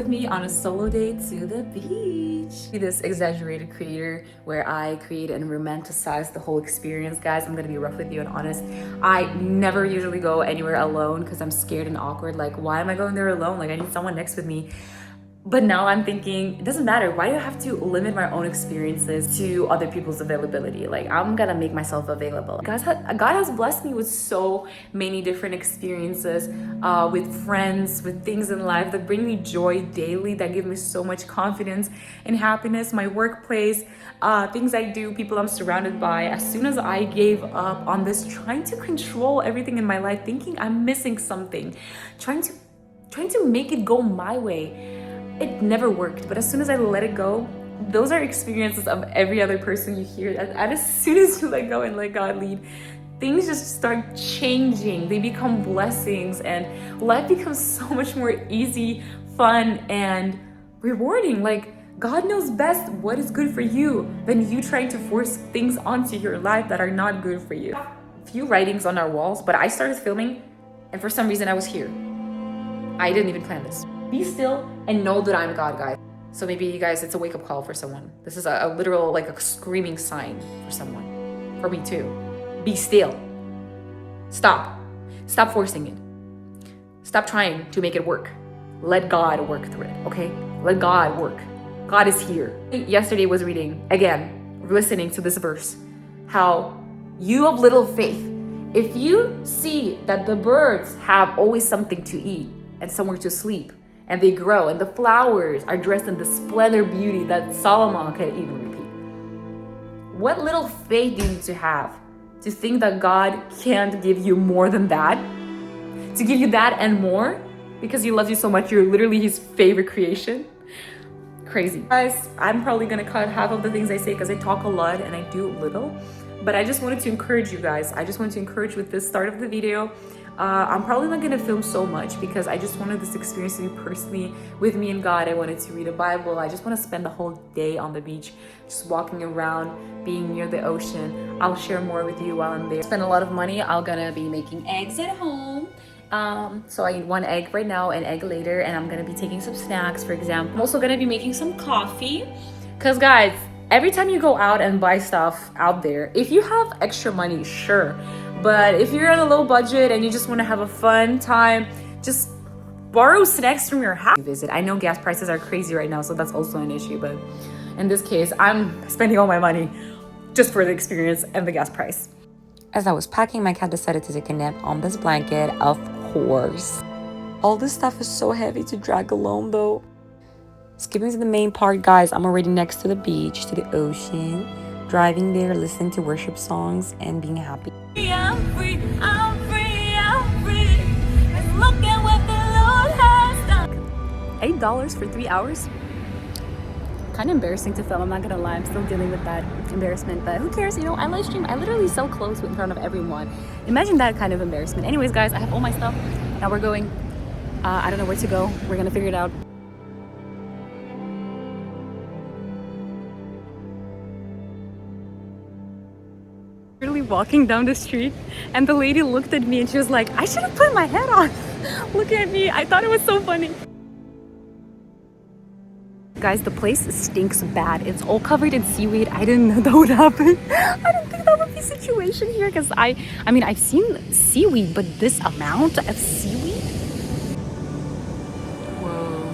With me on a solo date to the beach. Be this exaggerated creator where I create and romanticize the whole experience. Guys, I'm gonna be rough with you and honest. I never usually go anywhere alone because I'm scared and awkward. Like, why am I going there alone? Like, I need someone next with me. But now I'm thinking, it doesn't matter. Why do I have to limit my own experiences to other people's availability? Like, I'm gonna make myself available. God has blessed me with so many different experiences, with friends, with things in life that bring me joy daily, that give me so much confidence and happiness. My workplace, things I do, people I'm surrounded by. As soon as I gave up on this, trying to control everything in my life, thinking I'm missing something, trying to make it go my way, it never worked. But as soon as I let it go, those are experiences of every other person you hear. And as soon as you let go and let God lead, things just start changing. They become blessings and life becomes so much more easy, fun, and rewarding. Like, God knows best what is good for you than you trying to force things onto your life that are not good for you. A few writings on our walls, but I started filming and for some reason I was here. I didn't even plan this. Be still and know that I'm God, guys. So maybe you guys, it's a wake-up call for someone. This is a literal, like a screaming sign for someone. For me too. Be still. Stop. Stop forcing it. Stop trying to make it work. Let God work through it, okay? Let God work. God is here. Yesterday was reading, again, listening to this verse, how you of little faith, if you see that the birds have always something to eat and somewhere to sleep, and they grow, and the flowers are dressed in the splendor beauty that Solomon can even repeat. What little faith do you need to have to think that God can't give you more than that? To give you that and more? Because he loves you so much, you're literally his favorite creation? Crazy. Guys, I'm probably gonna cut half of the things I say because I talk a lot and I do little. But I just wanted to encourage you guys. I just wanted to encourage with this start of the video. I'm probably not gonna film so much because I just wanted this experience to be personally with me and God. I wanted to read a Bible. I just want to spend the whole day on the beach, just walking around, being near the ocean. I'll share more with you while I'm there. Spend a lot of money. I'm gonna be making eggs at home. So I eat one egg right now, an egg later, and I'm gonna be taking some snacks, for example. I'm also gonna be making some coffee, because guys, every time you go out and buy stuff out there, if you have extra money, sure. But if you're on a low budget and you just want to have a fun time, just borrow snacks from your house. I know gas prices are crazy right now, so that's also an issue. But in this case, I'm spending all my money just for the experience and the gas price. As I was packing, my cat decided to take a nap on this blanket, of course. All this stuff is so heavy to drag alone though. Skipping to the main part, guys, I'm already next to the beach, to the ocean. Driving there, listening to worship songs, and being happy. I'm free, I'm free, I'm free. Let's look at what the Lord has done. $8 for 3 hours? Kind of embarrassing to film, I'm not gonna lie. I'm still dealing with that embarrassment, but who cares? You know, I live stream. I literally sell clothes in front of everyone. Imagine that kind of embarrassment. Anyways, guys, I have all my stuff. Now we're going. I don't know where to go. We're gonna figure it out. Literally walking down the street and the lady looked at me and she was like, I should have put my hat on. Look at me. I thought it was so funny. Guys, the place stinks bad. It's all covered in seaweed. I didn't know that would happen. I didn't think that would be a situation here because I mean, I've seen seaweed, but this amount of seaweed? Whoa.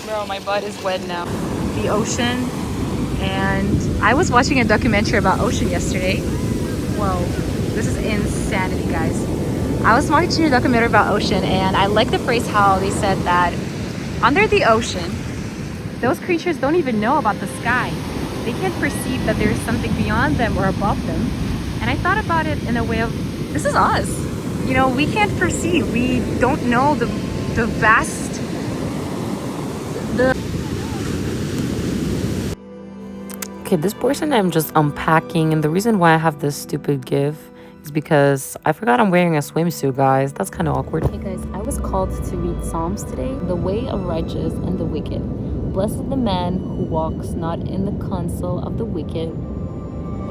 Bro, my butt is wet now. The ocean, and I was watching a documentary about ocean yesterday. Whoa, this is insanity, guys. I was watching a documentary about ocean, and I like the phrase how they said that under the ocean, those creatures don't even know about the sky. They can't perceive that there's something beyond them or above them. And I thought about it in a way of, this is us. You know, we can't perceive. We don't know the vast, Okay, this portion I'm just unpacking, and the reason why I have this stupid is because I forgot I'm wearing a swimsuit, guys. That's kind of awkward. Hey guys, I was called to read Psalms today. The way of righteous and the wicked. Blessed the man who walks not in the counsel of the wicked,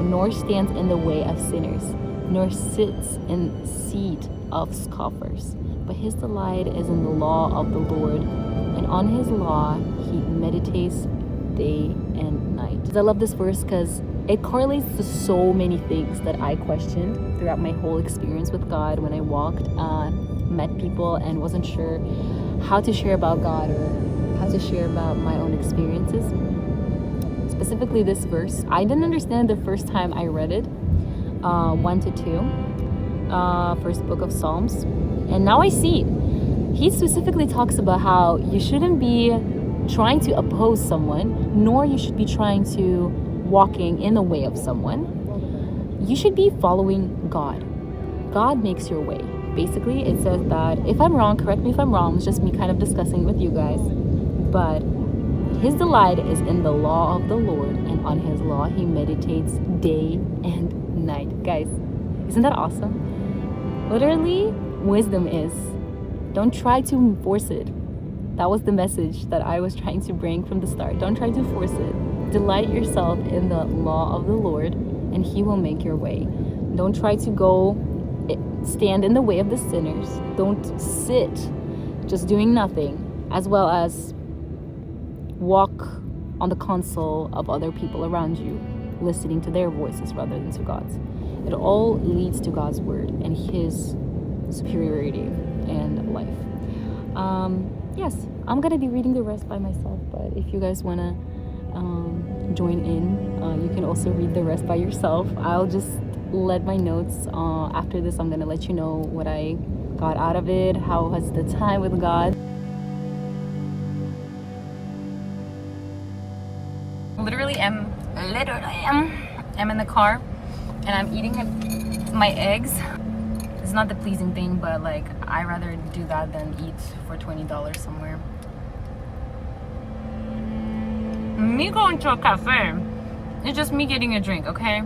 nor stands in the way of sinners, nor sits in seat of scoffers. But his delight is in the law of the Lord, and on his law he meditates day and night. I love this verse because it correlates to so many things that I questioned throughout my whole experience with God when I walked, met people, and wasn't sure how to share about God or how to share about my own experiences. Specifically this verse, I didn't understand the first time I read it, 1 to 2, first book of Psalms, and now I see. He specifically talks about how you shouldn't be trying to oppose someone, nor you should be trying to walking in the way of someone. You should be following God. God makes your way. Basically, it says that, if I'm wrong, correct me if I'm wrong, it's just me kind of discussing with you guys, but his delight is in the law of the Lord, and on his law he meditates day and night. Guys, isn't that awesome? Literally, wisdom is, don't try to force it. That was the message that I was trying to bring from the start. Don't try to force it. Delight yourself in the law of the Lord, and he will make your way. Don't try to go stand in the way of the sinners. Don't sit just doing nothing, as well as walk on the counsel of other people around you, listening to their voices rather than to God's. It all leads to God's word and his superiority in life. Yes, I'm gonna be reading the rest by myself, but if you guys wanna join in, you can also read the rest by yourself. I'll just let my notes. After this, I'm gonna let you know what I got out of it, how was the time with God. Literally am in the car and I'm eating my eggs. It's not the pleasing thing, but like I rather do that than eat for $20 somewhere. Me going to a cafe, it's just me getting a drink, okay?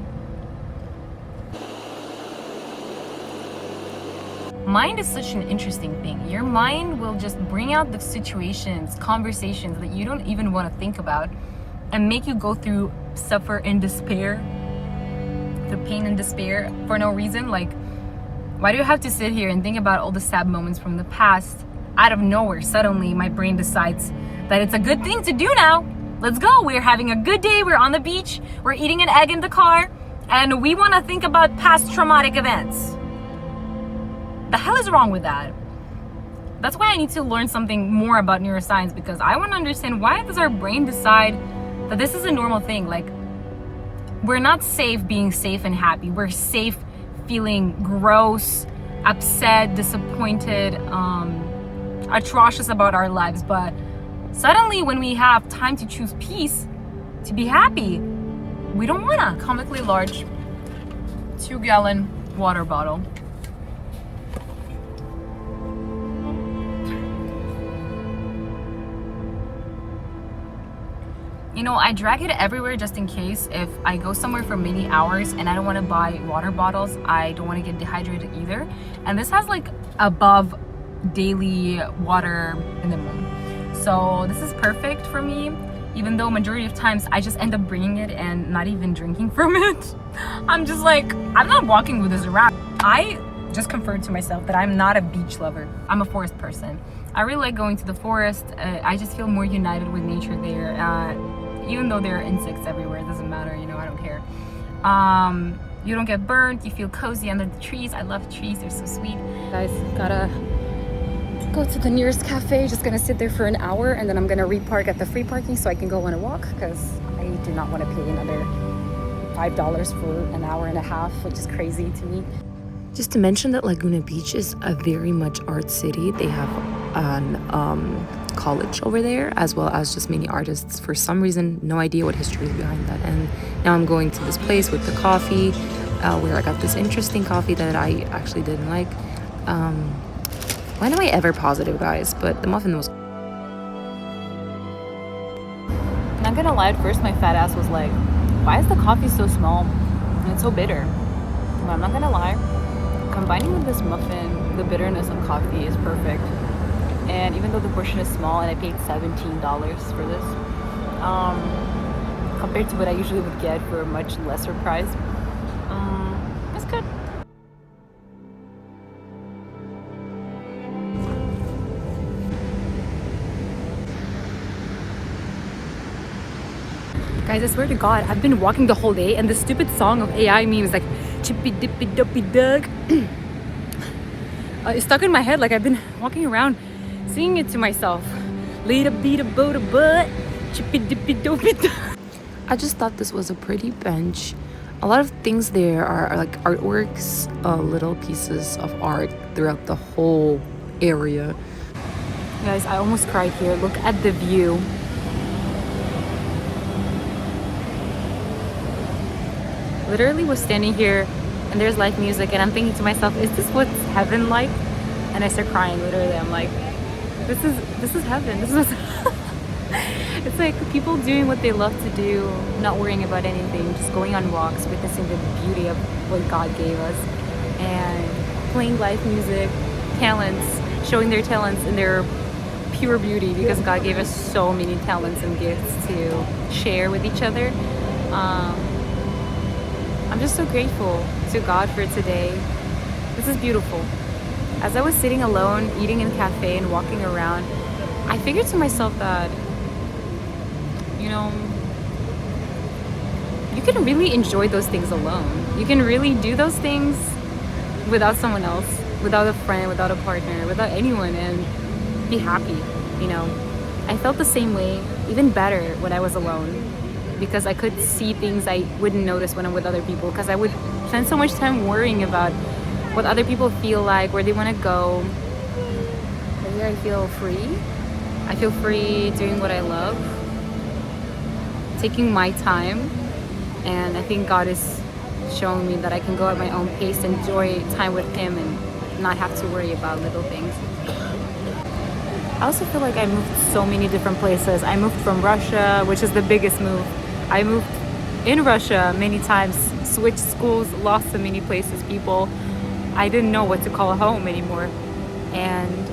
Mind is such an interesting thing. Your mind will just bring out the situations, conversations that you don't even want to think about, and make you go through suffer and despair, the pain and despair for no reason. Like, why do you have to sit here and think about all the sad moments from the past? Out of nowhere, suddenly my brain decides that it's a good thing to do now. Let's go. We're having a good day. We're on the beach. We're eating an egg in the car. And we want to think about past traumatic events. The hell is wrong with that? That's why I need to learn something more about neuroscience, because I want to understand, why does our brain decide that this is a normal thing? Like, we're not safe being safe and happy. We're safe feeling gross, upset, disappointed, atrocious about our lives. But suddenly when we have time to choose peace, to be happy, we don't wanna. Comically large 2-gallon water bottle. You know, I drag it everywhere just in case if I go somewhere for many hours and I don't want to buy water bottles. I don't want to get dehydrated either. And this has like above daily water minimum. So this is perfect for me, even though majority of times I just end up bringing it and not even drinking from it. I'm just like, I'm not walking with this around. I just confirmed to myself that I'm not a beach lover. I'm a forest person. I really like going to the forest. I just feel more united with nature there. Even though there are insects everywhere, it doesn't matter, you know, I don't care. You don't get burnt, you feel cozy under the trees. I love trees, they're so sweet. Guys, gotta go to the nearest cafe. Just gonna sit there for an hour and then I'm gonna repark at the free parking so I can go on a walk, because I do not want to pay another $5 for an hour and a half, which is crazy to me. Just to mention that Laguna Beach is a very much art city. They have an college over there, as well as just many artists. For some reason, no idea what history is behind that. And now I'm going to this place with the coffee, where I got this interesting coffee that I actually didn't like. When am I ever positive, guys? But the muffin was... Not gonna lie, at first my fat ass was like, why is the coffee so small and it's so bitter? But I'm not gonna lie, combining with this muffin, the bitterness of coffee is perfect. And even though the portion is small and I paid $17 for this, compared to what I usually would get for a much lesser price, it's good. Guys, I swear to God, I've been walking the whole day and the stupid song of AI memes like Chippy Dippy Duppy Doug it's stuck in my head. Like I've been walking around singing it to myself. Lita beat a boat a butt, Chippy Dippy Dopey Doug. I just thought this was a pretty bench. A lot of things there are like artworks, little pieces of art throughout the whole area. Guys, I almost cried here. Look at the view. Literally was standing here and there's live music and I'm thinking to myself, is this what's heaven like? And I start crying. Literally, I'm like, this is heaven. This is it's like people doing what they love to do, not worrying about anything, just going on walks, witnessing the beauty of what God gave us, and playing live music, talents, showing their talents in their pure beauty, because God gave us so many talents and gifts to share with each other. I'm just so grateful to God for today. This is beautiful. As I was sitting alone, eating in a cafe and walking around, I figured to myself that, you know, you can really enjoy those things alone. You can really do those things without someone else, without a friend, without a partner, without anyone, and be happy, you know. I felt the same way, even better when I was alone, because I could see things I wouldn't notice when I'm with other people, because I would spend so much time worrying about what other people feel like, where they want to go. But here I feel free. I feel free doing what I love, taking my time, and I think God is showing me that I can go at my own pace, enjoy time with Him, and not have to worry about little things. I also feel like I moved so many different places. I moved from Russia, which is the biggest move. I moved in Russia many times, switched schools, lost so many places, people. I didn't know what to call home anymore. And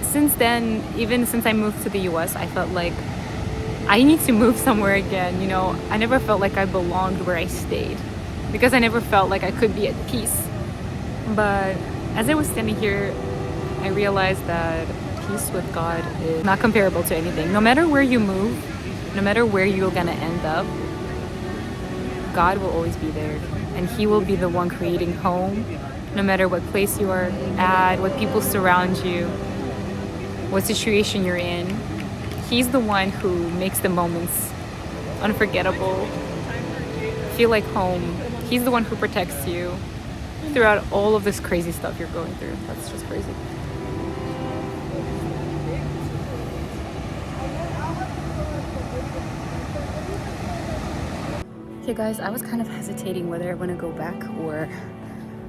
since then, even since I moved to the US, I felt like I need to move somewhere again, you know. I never felt like I belonged where I stayed, because I never felt like I could be at peace. But as I was standing here, I realized that peace with God is not comparable to anything. No matter where you move, no matter where you're gonna end up, God will always be there, and He will be the one creating home. No matter what place you are at, what people surround you, what situation you're in, He's the one who makes the moments unforgettable, feel like home. He's the one who protects you throughout all of this crazy stuff you're going through. That's just crazy. Okay guys, I was kind of hesitating whether I want to go back or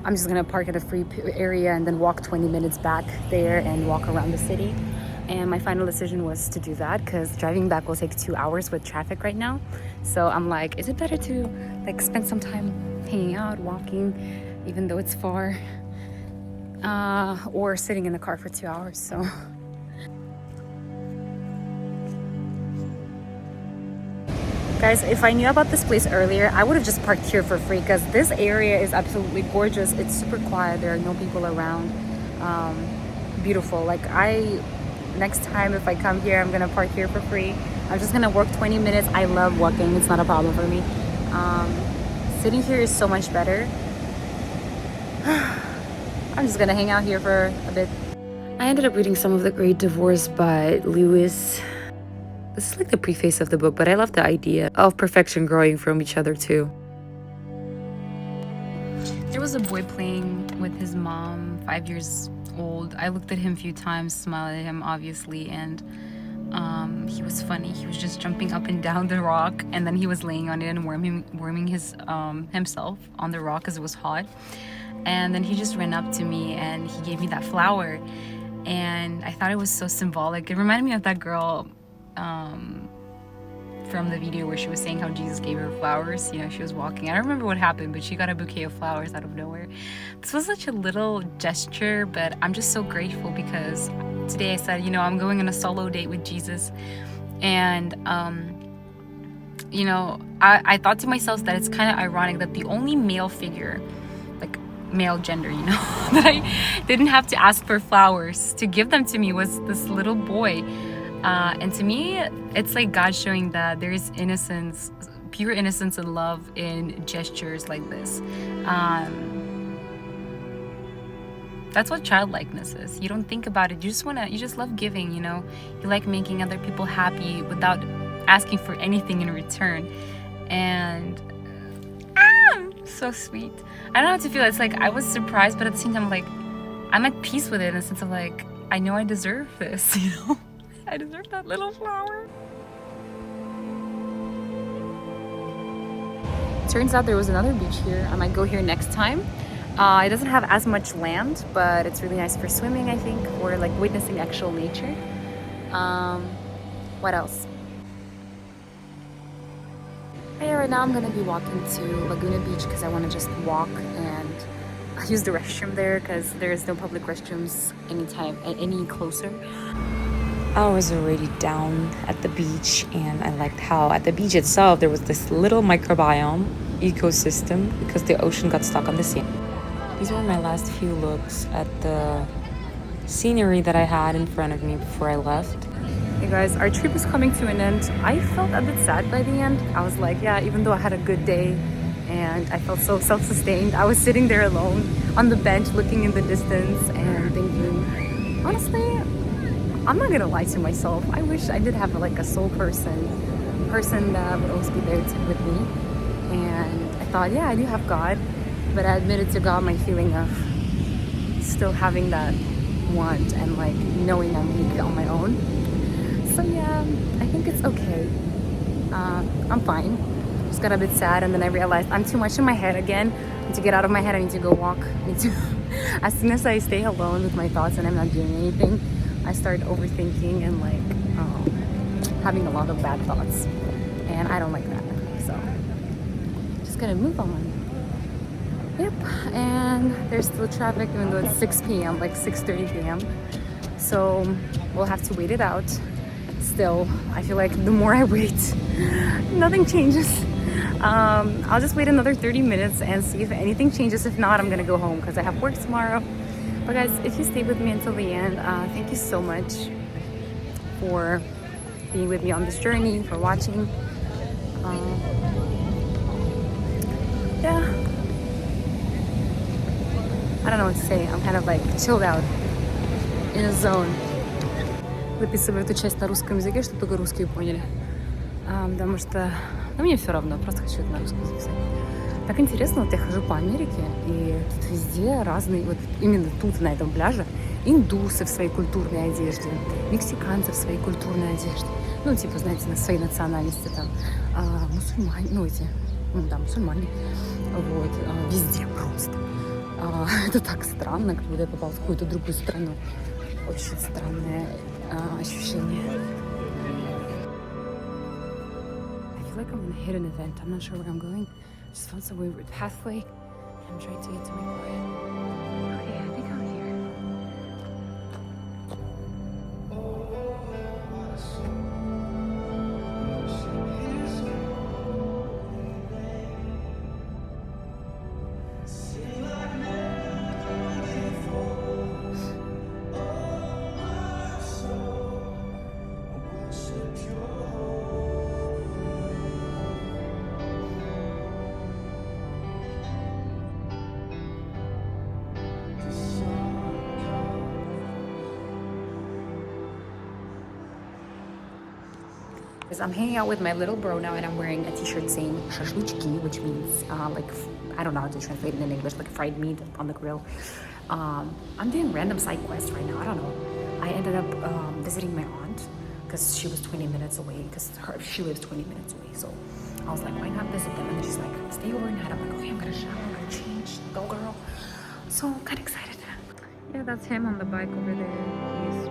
I'm just gonna park at a free area and then walk 20 minutes back there and walk around the city. And my final decision was to do that, because driving back will take 2 hours with traffic right now. So I'm like, is it better to like spend some time hanging out, walking, even though it's far, or sitting in the car for 2 hours? So guys, if I knew about this place earlier, I would have just parked here for free, because this area is absolutely gorgeous. It's super quiet. There are no people around. Beautiful. Like, next time if I come here, I'm gonna park here for free. I'm just gonna walk 20 minutes. I love walking. It's not a problem for me. Sitting here is so much better. I'm just gonna hang out here for a bit. I ended up reading some of The Great Divorce by Lewis. This is like the preface of the book, but I love the idea of perfection growing from each other too. There was a boy playing with his mom, 5 years old. I looked at him a few times, smiled at him obviously, and he was funny. He was just jumping up and down the rock, and then he was laying on it and warming his himself on the rock because it was hot. And then he just ran up to me and he gave me that flower, and I thought it was so symbolic. It reminded me of that girl from the video where she was saying how Jesus gave her flowers. You know, she was walking. I don't remember what happened, but she got a bouquet of flowers out of nowhere. This was such a little gesture, but I'm just so grateful because today I said, you know, I'm going on a solo date with Jesus. And, you know, I thought to myself that it's kind of ironic that the only male figure, like male gender, you know, that I didn't have to ask for flowers to give them to me was this little boy. And to me, it's like God showing that there is innocence, pure innocence and love in gestures like this. That's what childlikeness is. You don't think about it. You just love giving, you know. You like making other people happy without asking for anything in return. And so sweet. I don't know how to feel. It's like I was surprised, but at the same time, like, I'm at peace with it in the sense of like, I know I deserve this, you know. I deserve that little flower. Turns out there was another beach here. I might go here next time. It doesn't have as much land, but it's really nice for swimming, I think, or like witnessing actual nature. What else? Yeah, right now I'm gonna be walking to Laguna Beach because I want to just walk and use the restroom there because there is no public restrooms any closer. I was already down at the beach, and I liked how at the beach itself there was this little microbiome ecosystem because the ocean got stuck on the sand. These were my last few looks at the scenery that I had in front of me before I left. Hey guys, our trip is coming to an end. I felt a bit sad by the end. I was like, yeah, even though I had a good day and I felt so self-sustained, I was sitting there alone on the bench looking in the distance and thinking, honestly, I'm not gonna lie to myself. I wish I did have like a soul person that would always be there with me. And I thought, yeah, I do have God, but I admitted to God my feeling of still having that want and like knowing I'm weak on my own. So yeah, I think it's okay. I'm fine. Just got a bit sad, and then I realized I'm too much in my head again. I need to get out of my head. I need to go walk. As soon as I stay alone with my thoughts and I'm not doing anything, I start overthinking and like having a lot of bad thoughts, and I don't like that. So just gonna move on. Yep, and there's still traffic even though it's 6 p.m., like 6:30 p.m. So we'll have to wait it out. Still, I feel like the more I wait, nothing changes. I'll just wait another 30 minutes and see if anything changes. If not, I'm gonna go home because I have work tomorrow. But guys, if you stayed with me until the end, thank you so much for being with me on this journey, for watching. Yeah, I don't know what to say. I'm kind of like chilled out, in a zone. Записываю эту часть на русском языке, чтобы только русские поняли. Потому что, ну, мне все равно, просто хочу это на русском записать. Так интересно, вот я хожу по Америке, и тут везде разные, вот именно тут, на этом пляже, индусы в своей культурной одежде, мексиканцы в своей культурной одежде, ну, типа, знаете, на своей национальности, там, мусульмане, мусульмане, вот, везде просто. Это так странно, как будто я попала в какую-то другую страну. Очень странное ощущение. I feel like I'm gonna hit an event. I'm not sure where I'm going. I just found some weird pathway. I'm trying to get to my car. Okay, I think I'm here. Because I'm hanging out with my little bro now, and I'm wearing a t-shirt saying shashlichki, which means like, I don't know how to translate it in English, like fried meat on the grill. I'm doing random side quests right now. I don't know. I ended up visiting my aunt because she was 20 minutes away, because she lives 20 minutes away. So I was like, why not visit them? And she's like, stay overnight. I'm like, okay, I'm gonna shower, I'm gonna change, go girl. So I'm kind of excited. Yeah, that's him on the bike over there. He's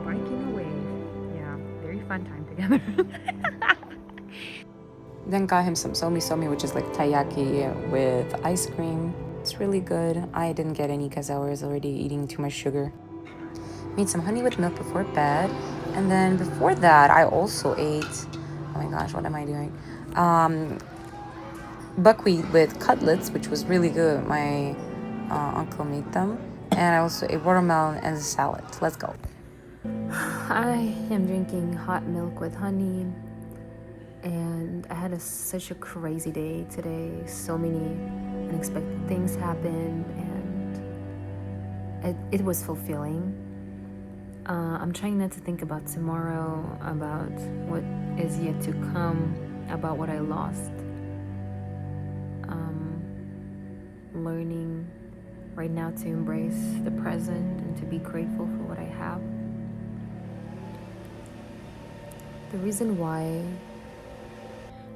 biking away. Yeah, very fun time together. Then got him some somi, which is like taiyaki with ice cream. It's really good. I didn't get any because I was already eating too much sugar. Made some honey with milk before bed. And then before that, I also ate, oh my gosh, what am I doing? Buckwheat with cutlets, which was really good. My uncle made them. And I also ate watermelon and a salad. Let's go. I am drinking hot milk with honey. And I had such a crazy day today. So many unexpected things happened, and it was fulfilling. I'm trying not to think about tomorrow, about what is yet to come, about what I lost. Learning right now to embrace the present and to be grateful for what I have. The reason why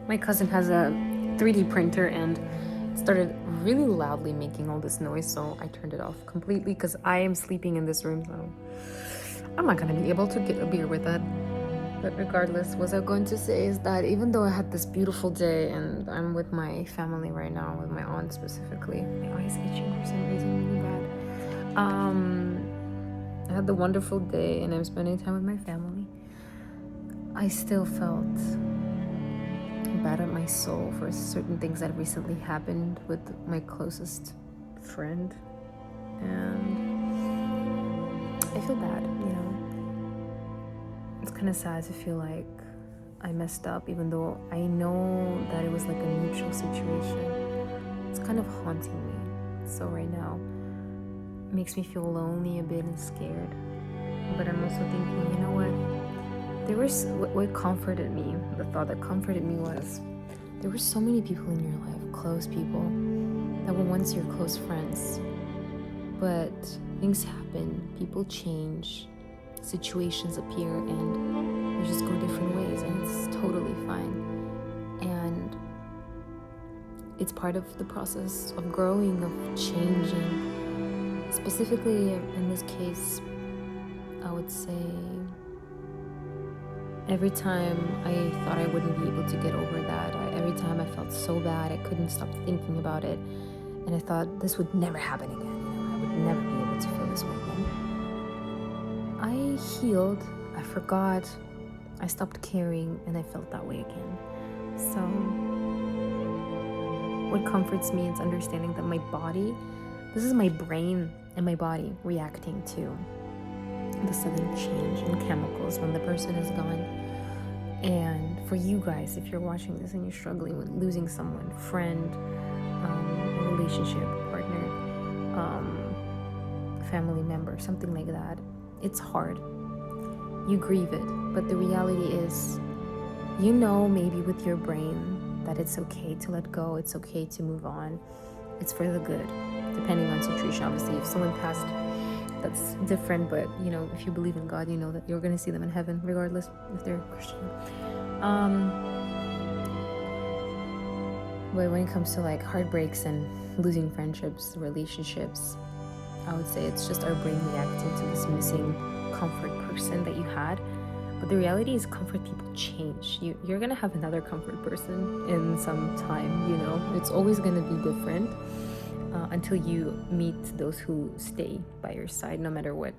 my cousin has a 3D printer and it started really loudly making all this noise, so I turned it off completely because I am sleeping in this room, so I'm not gonna be able to get a beer with that. But regardless, what I was going to say is that even though I had this beautiful day and I'm with my family right now, with my aunt specifically, my eye's itching for some reason really bad. I had the wonderful day and I'm spending time with my family. I still felt bad at my soul for certain things that recently happened with my closest friend, and I feel bad, It's kind of sad to feel like I messed up, even though I know that it was like a mutual situation. It's kind of haunting me. So right now, it makes me feel lonely a bit and scared. But I'm also thinking, you know what? What comforted me, the thought that comforted me was, there were so many people in your life, close people, that were once your close friends. But things happen, people change, situations appear, and you just go different ways, and it's totally fine. And it's part of the process of growing, of changing. Specifically, in this case, I would say, every time I thought I wouldn't be able to get over that, every time I felt so bad, I couldn't stop thinking about it, and I thought this would never happen again, I would never be able to feel this way again. I healed, I forgot, I stopped caring, and I felt that way again. So what comforts me is understanding that my body, this is my brain and my body reacting to the sudden change in chemicals when the person is gone. And for you guys, if you're watching this and you're struggling with losing someone, friend, relationship, partner, family member, something like that, it's hard. You grieve it, but the reality is, maybe with your brain that it's okay to let go, it's okay to move on, it's for the good, depending on situation. Obviously, if someone passed, that's different, but if you believe in God, you know that you're going to see them in heaven regardless if they're Christian. But when it comes to like heartbreaks and losing friendships, relationships, I would say it's just our brain reacting to this missing comfort person that you had. But the reality is, comfort people change. You're going to have another comfort person in some time, it's always going to be different. Until you meet those who stay by your side, no matter what